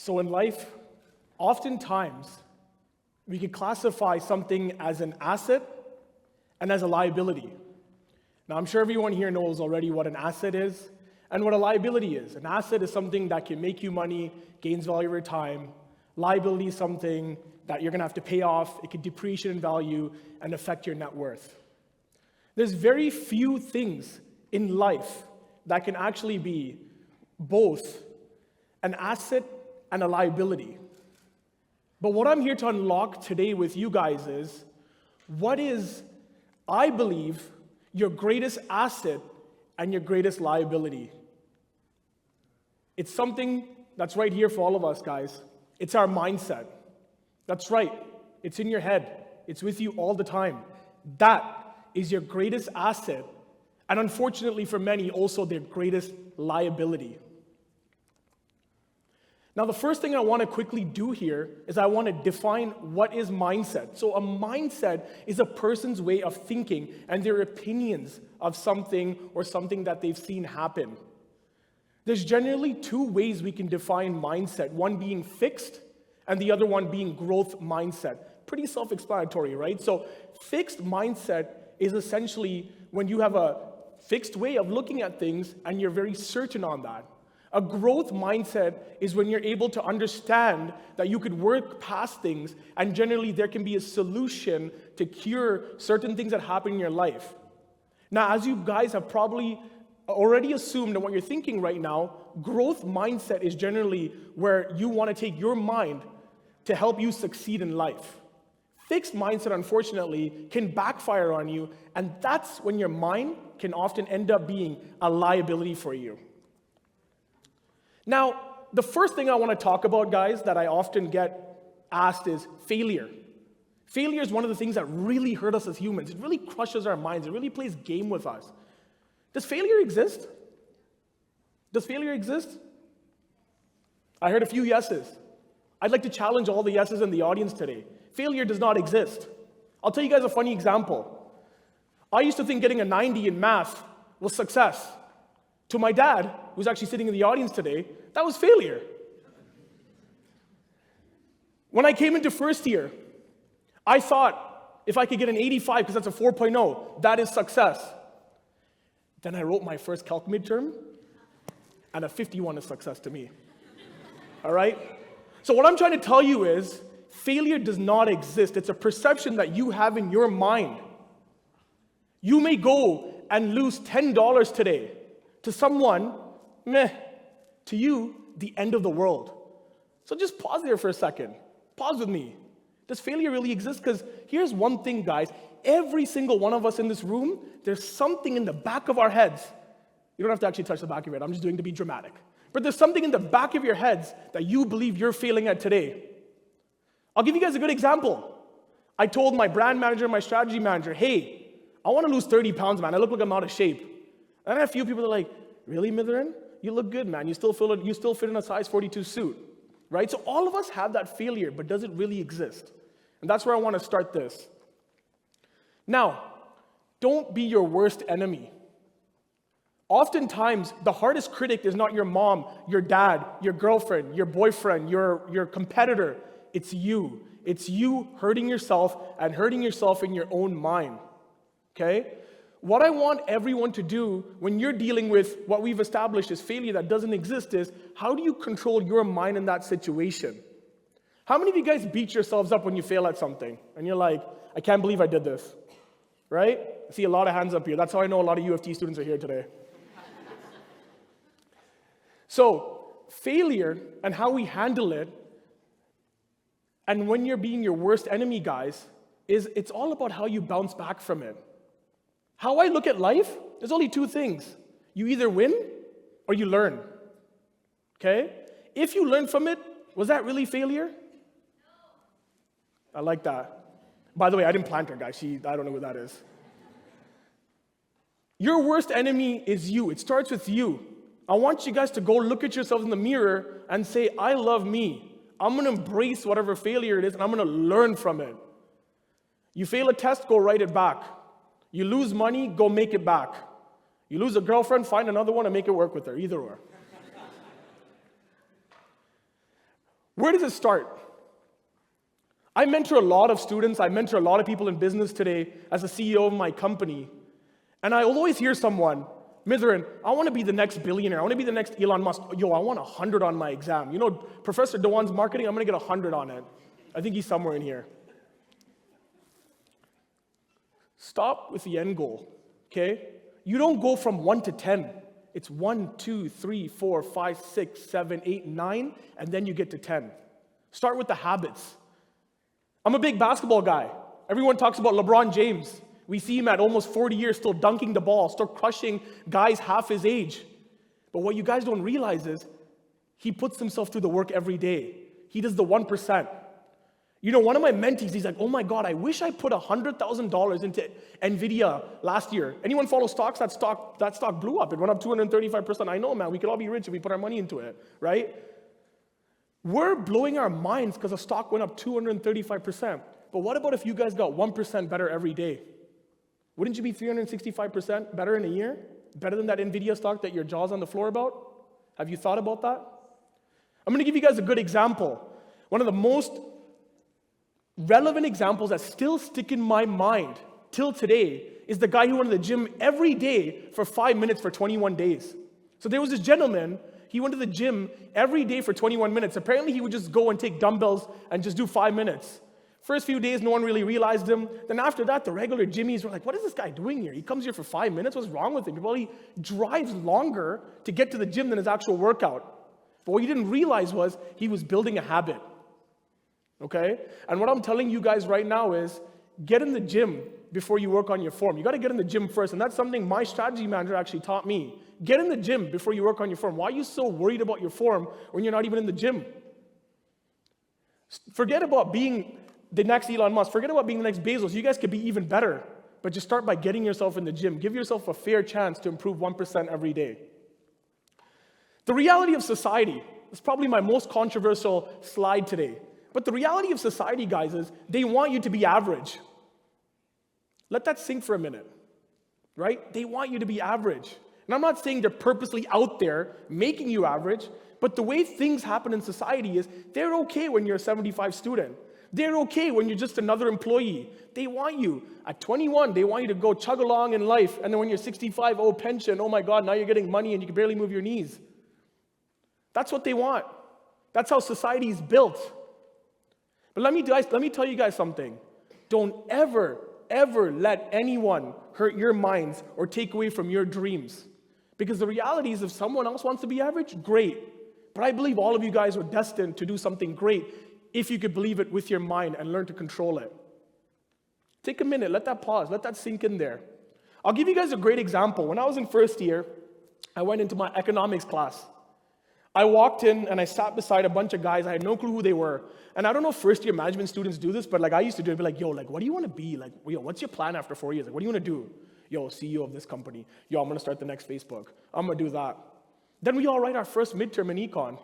So in life, oftentimes, we can classify something as an asset and as a liability. Now, I'm sure everyone here knows already what an asset is and what a liability is. An asset is something that can make you money, gains value over time. Liability is something that you're going to have to pay off. It can depreciate in value and affect your net worth. There's very few things in life that can actually be both an asset and a liability. But what I'm here to unlock today with you guys is, what is, I believe, your greatest asset and your greatest liability? It's something that's right here for all of us, guys. It's our mindset. That's right. It's in your head. It's with you all the time. That is your greatest asset, and unfortunately for many, also their greatest liability. Now, the first thing I want to quickly do here is I want to define what is mindset. So a mindset is a person's way of thinking and their opinions of something or something that they've seen happen. There's generally two ways we can define mindset, one being fixed and the other one being growth mindset. Pretty self-explanatory, right? So fixed mindset is essentially when you have a fixed way of looking at things and you're very certain on that. A growth mindset is when you're able to understand that you could work past things and generally there can be a solution to cure certain things that happen in your life. Now, as you guys have probably already assumed and what you're thinking right now, growth mindset is generally where you want to take your mind to help you succeed in life. Fixed mindset, unfortunately, can backfire on you, and that's when your mind can often end up being a liability for you. Now, the first thing I want to talk about, guys, that I often get asked is failure. Failure is one of the things that really hurt us as humans. It really crushes our minds. It really plays game with us. Does failure exist? Does failure exist? I heard a few yeses. I'd like to challenge all the yeses in the audience today. Failure does not exist. I'll tell you guys a funny example. I used to think getting a 90 in math was success. To my dad, who's actually sitting in the audience today, that was failure. When I came into first year, I thought if I could get an 85, because that's a 4.0, that is success. Then I wrote my first calc midterm, and a 51 is success to me. All right? So what I'm trying to tell you is, failure does not exist. It's a perception that you have in your mind. You may go and lose $10 today. To someone, meh. To you, the end of the world. So just pause there for a second. Pause with me. Does failure really exist? Because here's one thing, guys. Every single one of us in this room, there's something in the back of our heads. You don't have to actually touch the back of your head. I'm just doing it to be dramatic. But there's something in the back of your heads that you believe you're failing at today. I'll give you guys a good example. I told my brand manager, my strategy manager, hey, I want to lose 30 pounds, man. I look like I'm out of shape. And I had a few people that are like, really, Mithuran? You look good, man. You still fit in a size 42 suit, right? So all of us have that failure, but does it really exist? And that's where I want to start this. Now, don't be your worst enemy. Oftentimes, the hardest critic is not your mom, your dad, your girlfriend, your boyfriend, your competitor. It's you. It's you hurting yourself and hurting yourself in your own mind, okay? What I want everyone to do when you're dealing with what we've established as failure that doesn't exist is, how do you control your mind in that situation? How many of you guys beat yourselves up when you fail at something? And you're like, I can't believe I did this, right? I see a lot of hands up here. That's how I know a lot of UFT students are here today. So, failure and how we handle it, and when you're being your worst enemy, guys, it's all about how you bounce back from it. How I look at life, there's only two things. You either win or you learn. Okay? If you learn from it, was that really failure? No. I like that. By the way, I didn't plant her, guys. I don't know who that is. Your worst enemy is you. It starts with you. I want you guys to go look at yourselves in the mirror and say, I love me. I'm going to embrace whatever failure it is, and I'm going to learn from it. You fail a test, go write it back. You lose money, go make it back. You lose a girlfriend, find another one and make it work with her, either or. Where does it start? I mentor a lot of students. I mentor a lot of people in business today as a CEO of my company. And I always hear someone, Mithuran, I want to be the next billionaire. I want to be the next Elon Musk. Yo, I want 100 on my exam. You know, Professor Dewan's marketing, I'm going to get 100 on it. I think he's somewhere in here. Stop with the end goal, okay? You don't go from 1 to 10. It's 1, 2, 3, 4, 5, 6, 7, 8, 9, and then you get to 10. Start with the habits. I'm a big basketball guy. Everyone talks about LeBron James. We see him at almost 40 years still dunking the ball, still crushing guys half his age. But what you guys don't realize is he puts himself through the work every day. He does the 1%. You know, one of my mentees, he's like, oh my God, I wish I put $100,000 into NVIDIA last year. Anyone follow stocks? That stock blew up. It went up 235%. I know, man, we could all be rich if we put our money into it, right? We're blowing our minds because the stock went up 235%. But what about if you guys got 1% better every day? Wouldn't you be 365% better in a year? Better than that NVIDIA stock that your jaw's on the floor about? Have you thought about that? I'm going to give you guys a good example. One of the most relevant examples that still stick in my mind till today is the guy who went to the gym every day for 5 minutes for 21 days. So there was this gentleman, he went to the gym every day for 21 minutes. Apparently he would just go and take dumbbells and just do 5 minutes. First few days, no one really realized him. Then after that, the regular Jimmies were like, what is this guy doing here? He comes here for 5 minutes, what's wrong with him? Well, he drives longer to get to the gym than his actual workout. But what he didn't realize was he was building a habit. Okay? And what I'm telling you guys right now is get in the gym before you work on your form. You got to get in the gym first, and that's something my strategy manager actually taught me. Get in the gym before you work on your form. Why are you so worried about your form when you're not even in the gym? Forget about being the next Elon Musk. Forget about being the next Bezos. You guys could be even better, but just start by getting yourself in the gym. Give yourself a fair chance to improve 1% every day. The reality of society is probably my most controversial slide today. But the reality of society, guys, is they want you to be average. Let that sink for a minute, right? They want you to be average. And I'm not saying they're purposely out there making you average, but the way things happen in society is they're okay when you're a 75 student. They're okay when you're just another employee. They want you. At 21, they want you to go chug along in life. And then when you're 65, oh, pension, oh my God, now you're getting money and you can barely move your knees. That's what they want. That's how society is built. But let me tell you guys something. Don't ever let anyone hurt your minds or take away from your dreams. Because the reality is if someone else wants to be average, great. But I believe all of you guys are destined to do something great if you could believe it with your mind and learn to control it. Take a minute, let that pause, let that sink in there. I'll give you guys a great example. When I was in first year, I went into my economics class. I walked in and I sat beside a bunch of guys. I had no clue who they were. And I don't know if first year management students do this, but like I used to do it. Be like, yo, like, what do you want to be? Like, yo, what's your plan after 4 years? Like, what do you want to do? Yo, CEO of this company. Yo, I'm going to start the next Facebook. I'm going to do that. Then we all write our first midterm in econ.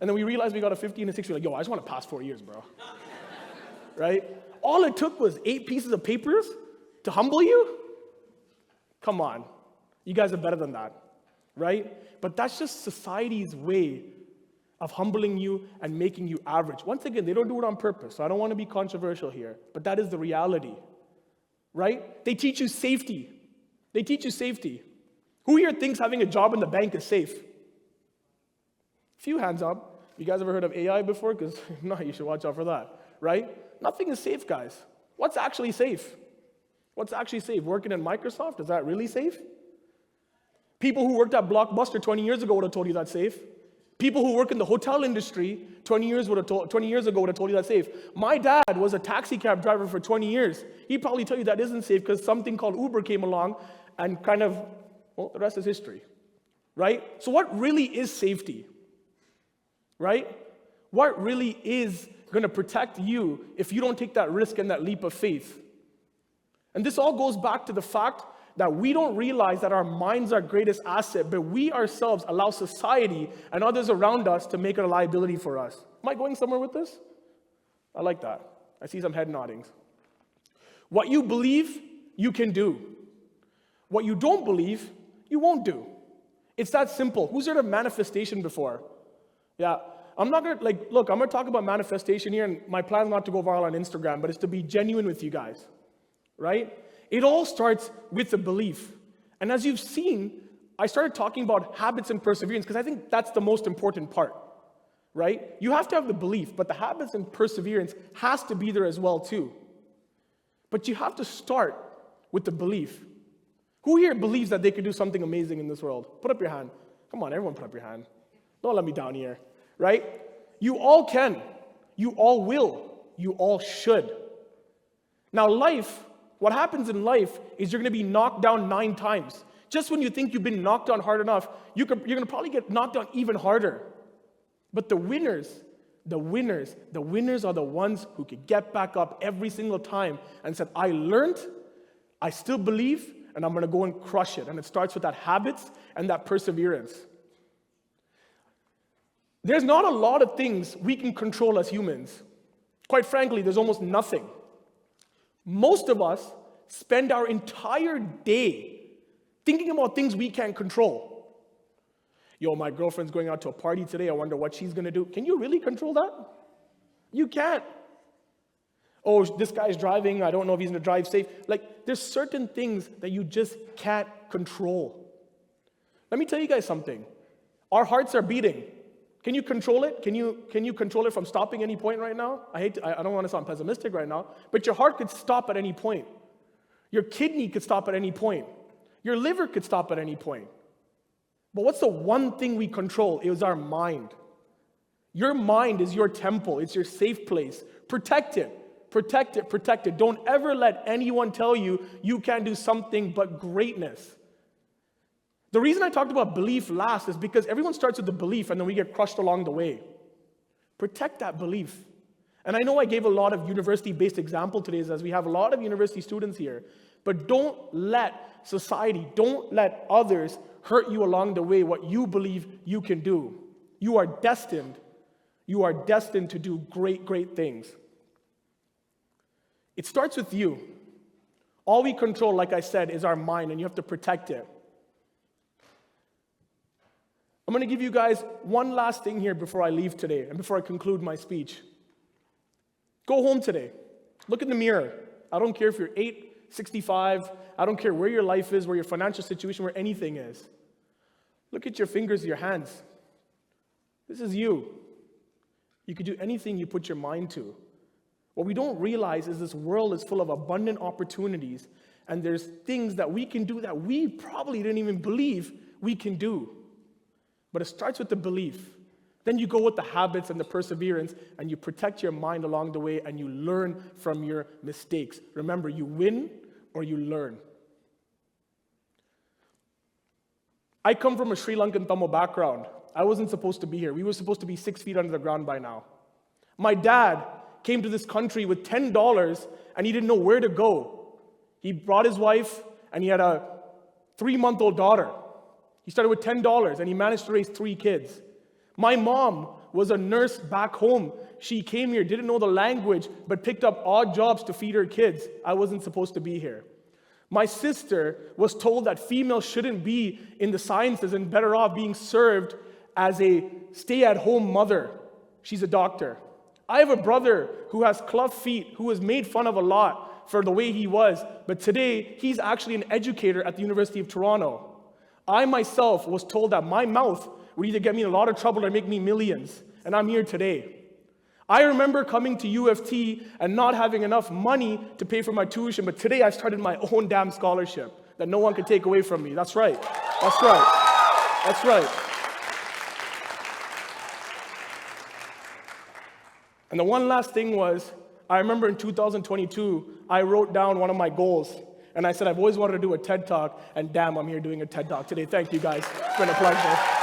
And then we realized we got a 50 and a 60. We're like, yo, I just want to pass 4 years, bro. Right? All it took was 8 pieces of papers to humble you? Come on. You guys are better than that. Right? But that's just society's way of humbling you and making you average. Once again, they don't do it on purpose, so I don't want to be controversial here, but that is the reality. Right? They teach you safety. They teach you safety. Who here thinks having a job in the bank is safe? Few hands up. You guys ever heard of AI before? Because if not, you should watch out for that. Right? Nothing is safe, guys. What's actually safe? What's actually safe? Working in Microsoft, is that really safe? People who worked at Blockbuster 20 years ago would have told you that's safe. People who work in the hotel industry 20 years ago would have told you that's safe. My dad was a taxi cab driver for 20 years. He'd probably tell you that isn't safe because something called Uber came along and kind of, well, the rest is history. Right? So what really is safety? Right? What really is going to protect you if you don't take that risk and that leap of faith? And this all goes back to the fact that we don't realize that our mind's our greatest asset, but we ourselves allow society and others around us to make it a liability for us. Am I going somewhere with this? I like that. I see some head noddings. What you believe, you can do. What you don't believe, you won't do. It's that simple. Who's heard of manifestation before? Yeah. I'm not gonna, look, I'm gonna talk about manifestation here, and my plan's not to go viral on Instagram, but it's to be genuine with you guys, right? It all starts with a belief. And as you've seen, I started talking about habits and perseverance because I think that's the most important part, right? You have to have the belief, but the habits and perseverance has to be there as well too. But you have to start with the belief. Who here believes that they could do something amazing in this world? Put up your hand. Come on, everyone put up your hand. Don't let me down here, right? You all can. You all will. You all should. Now life, what happens in life is you're going to be knocked down 9 times. Just when you think you've been knocked down hard enough, you're going to probably get knocked down even harder. But the winners are the ones who could get back up every single time and said, I learned, I still believe, and I'm going to go and crush it. And it starts with that habits and that perseverance. There's not a lot of things we can control as humans. Quite frankly, there's almost nothing. Most of us spend our entire day thinking about things we can't control. Yo, my girlfriend's going out to a party today. I wonder what she's going to do. Can you really control that? You can't. Oh, this guy's driving. I don't know if he's going to drive safe. There's certain things that you just can't control. Let me tell you guys something. Our hearts are beating. Can you control it? Can you control it from stopping any point right now? I don't want to sound pessimistic right now, but your heart could stop at any point. Your kidney could stop at any point. Your liver could stop at any point. But what's the one thing we control? It was our mind. Your mind is your temple. It's your safe place. Protect it. Protect it. Protect it. Don't ever let anyone tell you you can't do something but greatness. The reason I talked about belief last is because everyone starts with the belief and then we get crushed along the way. Protect that belief. And I know I gave a lot of university-based example today as we have a lot of university students here, but don't let society, don't let others hurt you along the way what you believe you can do. You are destined to do great, great things. It starts with you. All we control, like I said, is our mind, and you have to protect it. I'm going to give you guys one last thing here before I leave today and before I conclude my speech. Go home today. Look in the mirror. I don't care if you're 8, 65. I don't care where your life is, where your financial situation, where anything is. Look at your fingers, your hands. This is you. You could do anything you put your mind to. What we don't realize is this world is full of abundant opportunities, and there's things that we can do that we probably didn't even believe we can do. But it starts with the belief. Then you go with the habits and the perseverance, and you protect your mind along the way, and you learn from your mistakes. Remember, you win or you learn. I come from a Sri Lankan Tamil background. I wasn't supposed to be here. We were supposed to be 6 feet under the ground by now. My dad came to this country with $10, and he didn't know where to go. He brought his wife, and he had a 3-month-old daughter. He started with $10, and he managed to raise 3 kids. My mom was a nurse back home. She came here, didn't know the language, but picked up odd jobs to feed her kids. I wasn't supposed to be here. My sister was told that females shouldn't be in the sciences and better off being served as a stay-at-home mother. She's a doctor. I have a brother who has club feet, who was made fun of a lot for the way he was, but today he's actually an educator at the University of Toronto. I myself was told that my mouth would either get me in a lot of trouble or make me millions, and I'm here today. I remember coming to U of T and not having enough money to pay for my tuition, but today I started my own damn scholarship that no one can take away from me. That's right. That's right. That's right. And the one last thing was, I remember in 2022, I wrote down one of my goals, and I said I've always wanted to do a TED Talk, and damn, I'm here doing a TED Talk today. Thank you guys. It's been a pleasure.